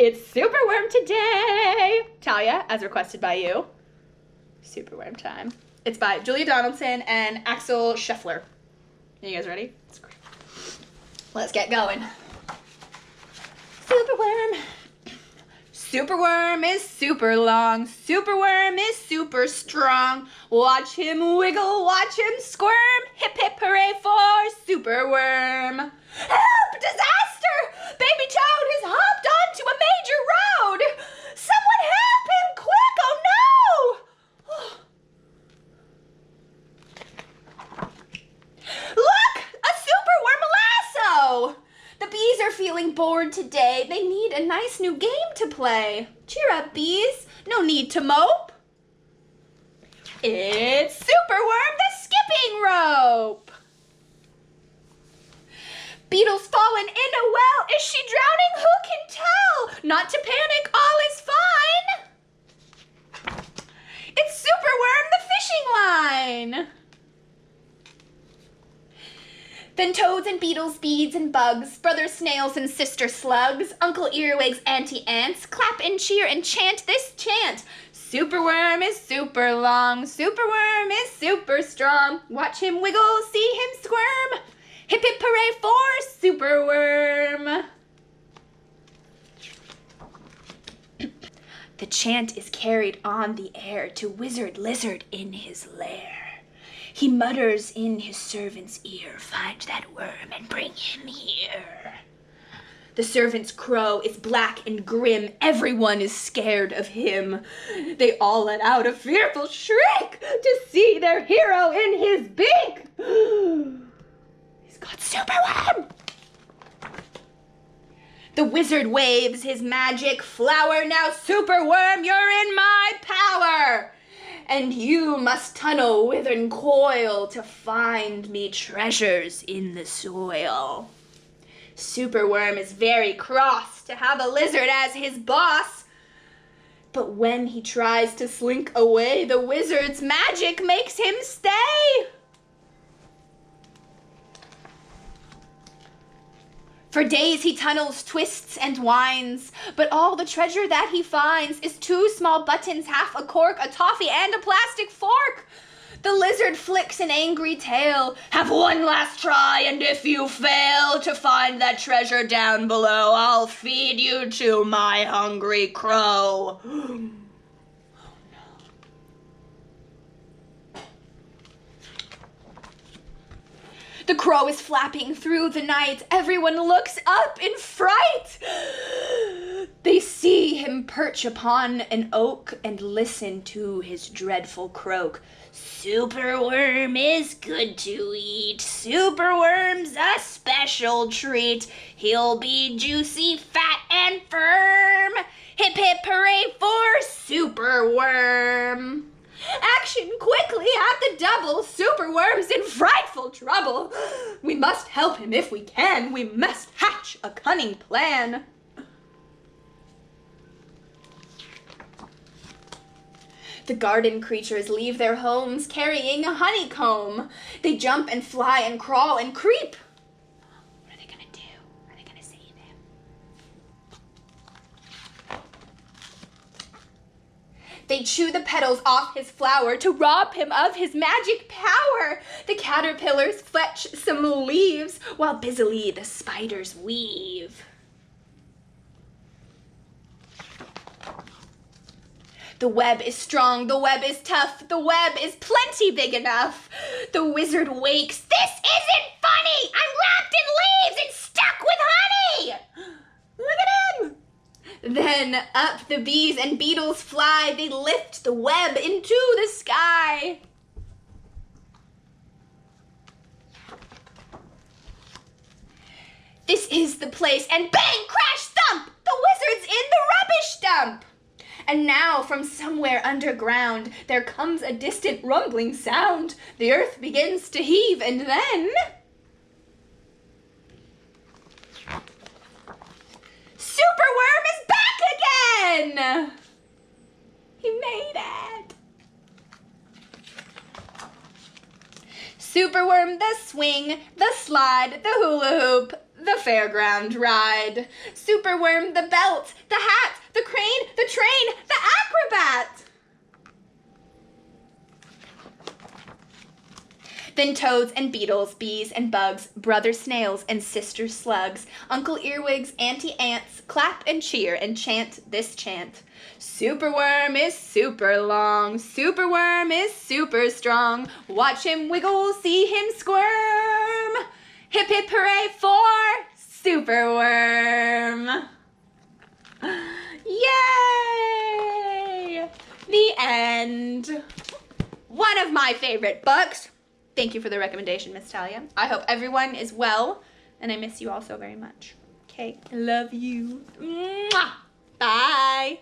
It's Superworm today! Talia, as requested by you. Superworm time. It's by Julia Donaldson and Axel Scheffler. You guys ready? Let's get going. Superworm. Superworm is super long. Superworm is super strong. Watch him wiggle, watch him squirm. Hip hip hooray for Superworm. Help! Disaster! Baby Toad has hopped onto a major road! Someone help him! Quick! Oh no! Look! A Superworm lasso! The bees are feeling bored today. They need a nice new game to play. Cheer up, bees. No need to mope. It's Superworm the skipping rope. Beetle's fallen in a well. Is she drowning? Who can tell? Not to panic, all is fine. It's Superworm the fishing line. Then toads and beetles, beads and bugs, brother snails and sister slugs, Uncle Earwigs, Auntie Ants, clap and cheer and chant this chant. Superworm is super long, Superworm is super strong. Watch him wiggle, see him squirm. Hip hip hooray for Superworm. The chant is carried on the air to Wizard Lizard in his lair. He mutters in his servant's ear, find that worm and bring him here. The servant's crow is black and grim. Everyone is scared of him. They all let out a fearful shriek to see their hero in his beak. He's got Superworm. The wizard waves his magic flower. Now, Superworm, you're in my power. And you must tunnel, wither, and coil to find me treasures in the soil. Superworm is very cross to have a lizard as his boss. But when he tries to slink away, the wizard's magic makes him stay. For days he tunnels, twists, and winds, but all the treasure that he finds is 2 small buttons, half a cork, a toffee, and a plastic fork. The lizard flicks an angry tail. Have one last try, and if you fail to find that treasure down below, I'll feed you to my hungry crow. The crow is flapping through the night. Everyone looks up in fright. They see him perch upon an oak and listen to his dreadful croak. Superworm is good to eat. Superworm's a special treat. He'll be juicy, fat, and firm. Hip hip hooray for Superworm. Action quickly at the double. Superworm's in frightful trouble. We must help him if we can. We must hatch a cunning plan. The garden creatures leave their homes carrying a honeycomb. They jump and fly and crawl and creep. What are they gonna do? Are they gonna save him? They chew the petals off his flower to rob him of his magic power. The caterpillars fetch some leaves while busily the spiders weave. The web is strong, the web is tough, the web is plenty big enough. The wizard wakes. This isn't funny! I'm wrapped in leaves and stuck with honey! Look at him! Then up the bees and beetles fly. They lift the web into the sky. This is the place, and bang, crash, thump! The wizard's in the rubbish dump. And now from somewhere underground there comes a distant rumbling sound. The earth begins to heave, and then Superworm is back again! He made it! Superworm, the swing, the slide, the hula hoop, the fairground ride. Superworm, the belt, the hat, the crane, the train, the acrobat. Then toads and beetles, bees and bugs, brother snails and sister slugs, Uncle Earwigs, Auntie Ants, clap and cheer and chant this chant. Superworm is super long, Superworm is super strong. Watch him wiggle, see him squirm. Hip hip hooray for Superworm. Yay! The end. One of my favorite books. Thank you for the recommendation, Miss Talia. I hope everyone is well, and I miss you all so very much. Okay, love you. Mwah! Bye.